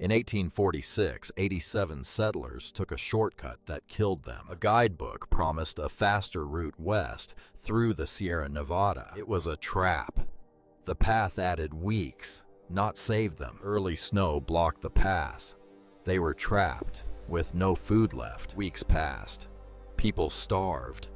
In 1846, 87 settlers took a shortcut that killed them. A guidebook promised a faster route west through the Sierra Nevada. It was a trap. The path added weeks, not saved them. Early snow blocked the pass. They were trapped, with no food left. Weeks passed. People starved.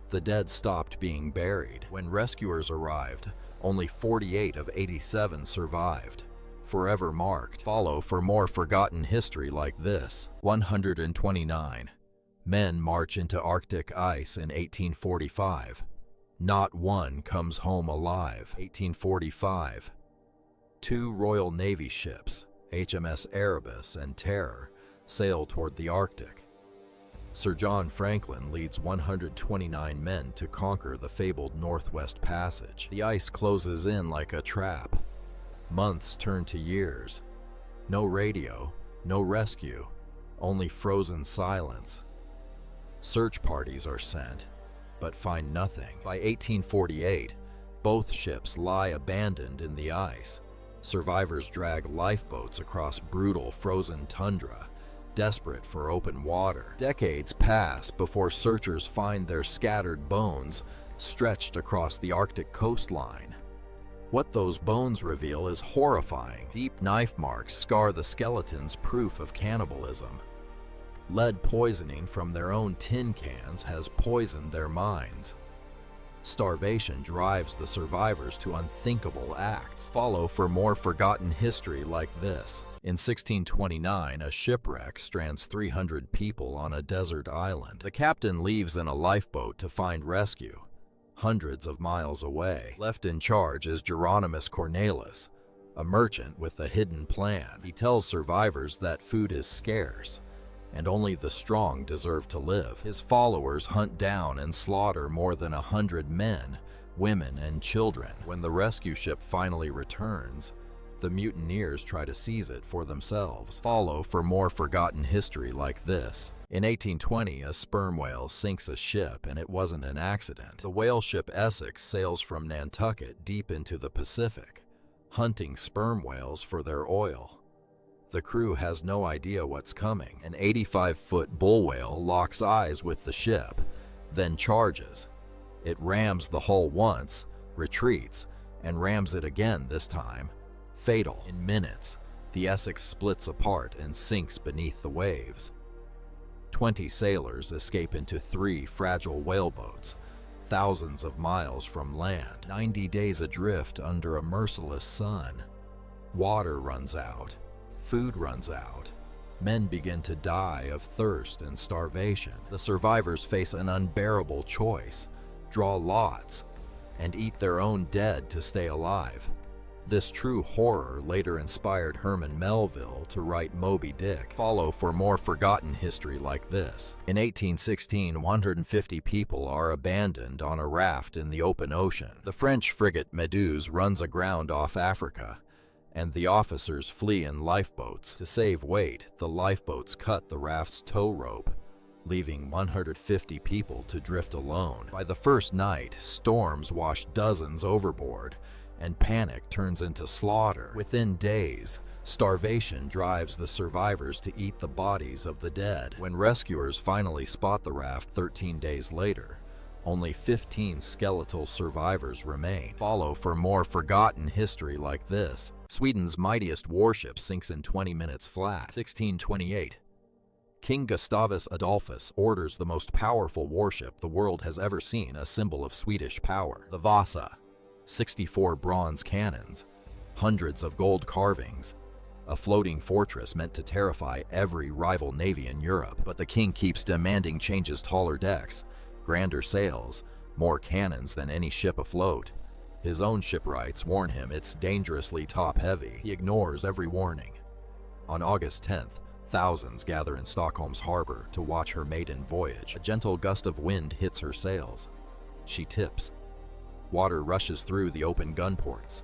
The dead stopped being buried. When rescuers arrived, only 48 of 87 survived. Forever marked. Follow for more forgotten history like this. 129. Men march into Arctic ice in 1845. Not one comes home alive. 1845. Two Royal Navy ships, HMS Erebus and Terror, sail toward the Arctic. Sir John Franklin leads 129 men to conquer the fabled Northwest Passage. The ice closes in like a trap. Months turn to years. No radio, no rescue, only frozen silence. Search parties are sent, but find nothing. By 1848, both ships lie abandoned in the ice. Survivors drag lifeboats across brutal frozen tundra, desperate for open water. Decades pass before searchers find their scattered bones stretched across the Arctic coastline. What those bones reveal is horrifying. Deep knife marks scar the skeletons, proof of cannibalism. Lead poisoning from their own tin cans has poisoned their minds. Starvation drives the survivors to unthinkable acts. Follow for more forgotten history like this. In 1629, a shipwreck strands 300 people on a desert island. The captain leaves in a lifeboat to find rescue, hundreds of miles away. Left in charge is Geronimus Cornelis, a merchant with a hidden plan. He tells survivors that food is scarce, and only the strong deserve to live. His followers hunt down and slaughter more than 100 men, women, and children. When the rescue ship finally returns, the mutineers try to seize it for themselves. Follow for more forgotten history like this. In 1820, a sperm whale sinks a ship, and it wasn't an accident. The whale ship Essex sails from Nantucket deep into the Pacific, hunting sperm whales for their oil. The crew has no idea what's coming. An 85-foot bull whale locks eyes with the ship, then charges. It rams the hull once, retreats, and rams it again this time. Fatal. In minutes, the Essex splits apart and sinks beneath the waves. 20 sailors escape into 3 fragile whaleboats, thousands of miles from land, 90 days adrift under a merciless sun. Water runs out. Food runs out. Men begin to die of thirst and starvation. The survivors face an unbearable choice: draw lots and eat their own dead to stay alive. This true horror later inspired Herman Melville to write Moby Dick. Follow for more forgotten history like this. In 1816, 150 people are abandoned on a raft in the open ocean. The French frigate Méduse runs aground off Africa, and the officers flee in lifeboats. To save weight, the lifeboats cut the raft's tow rope, leaving 150 people to drift alone. By the first night, storms wash dozens overboard, and panic turns into slaughter. Within days, starvation drives the survivors to eat the bodies of the dead. When rescuers finally spot the raft 13 days later, only 15 skeletal survivors remain. Follow for more forgotten history like this. Sweden's mightiest warship sinks in 20 minutes flat. 1628. King Gustavus Adolphus orders the most powerful warship the world has ever seen, a symbol of Swedish power. The Vasa. 64 bronze cannons, hundreds of gold carvings, a floating fortress meant to terrify every rival navy in Europe. But the king keeps demanding changes: taller decks, grander sails, more cannons than any ship afloat. His own shipwrights warn him it's dangerously top-heavy. He ignores every warning. On August 10th, thousands gather in Stockholm's harbor to watch her maiden voyage. A gentle gust of wind hits her sails. She tips. Water rushes through the open gun ports.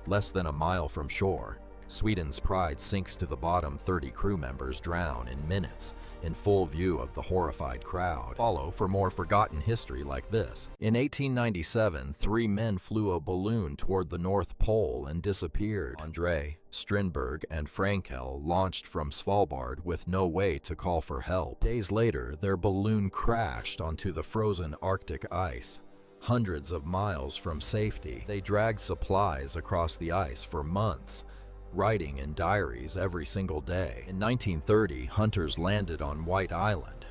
Less than a mile from shore, Sweden's Pride sinks to the bottom. 30 crew members drown in minutes, in full view of the horrified crowd. Follow for more forgotten history like this. In 1897, 3 men flew a balloon toward the North Pole and disappeared. André, Strindberg, and Frankel launched from Svalbard with no way to call for help. Days later, their balloon crashed onto the frozen Arctic ice. Hundreds of miles from safety, they dragged supplies across the ice for months, writing in diaries every single day. In 1930, hunters landed on White Island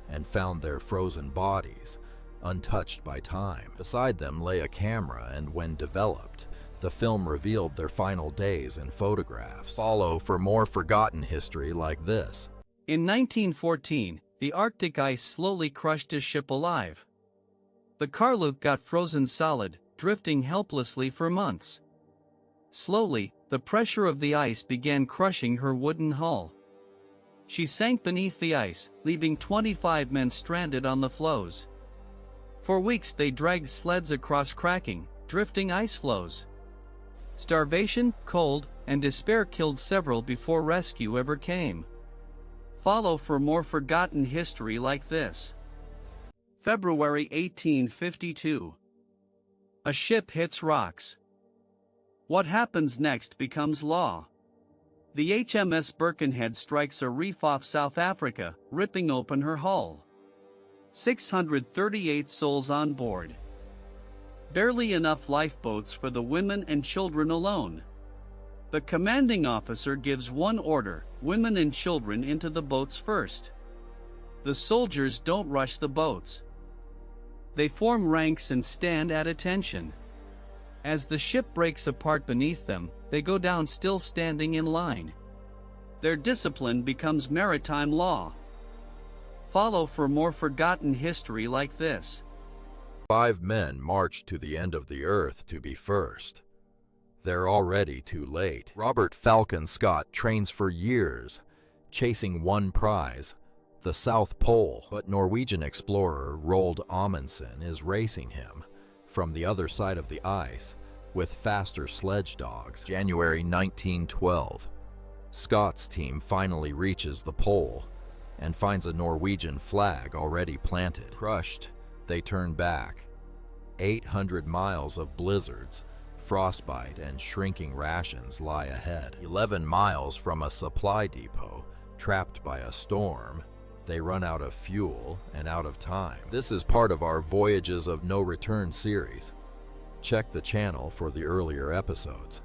and found their frozen bodies, untouched by time. Beside them lay a camera, and when developed, the film revealed their final days in photographs. Follow for more forgotten history like this. In 1914, the Arctic ice slowly crushed a ship alive. The Carluke got frozen solid, drifting helplessly for months. Slowly, the pressure of the ice began crushing her wooden hull. She sank beneath the ice, leaving 25 men stranded on the floes. For weeks they dragged sleds across cracking, drifting ice floes. Starvation, cold, and despair killed several before rescue ever came. Follow for more forgotten history like this. February 1852. A ship hits rocks. What happens next becomes law. The HMS Birkenhead strikes a reef off South Africa, ripping open her hull. 638 souls on board. Barely enough lifeboats for the women and children alone. The commanding officer gives one order: women and children into the boats first. The soldiers don't rush the boats. They form ranks and stand at attention. As the ship breaks apart beneath them, they go down still standing in line. Their discipline becomes maritime law. Follow for more forgotten history like this. 5 men march to the end of the earth to be first. They're already too late. Robert Falcon Scott trains for years, chasing one prize, the South Pole, but Norwegian explorer Roald Amundsen is racing him from the other side of the ice with faster sledge dogs. January 1912. Scott's team finally reaches the pole and finds a Norwegian flag already planted. Crushed, they turn back. 800 miles of blizzards, frostbite, and shrinking rations lie ahead. 11 miles from a supply depot, trapped by a storm, they run out of fuel and out of time. This is part of our Voyages of No Return series. Check the channel for the earlier episodes.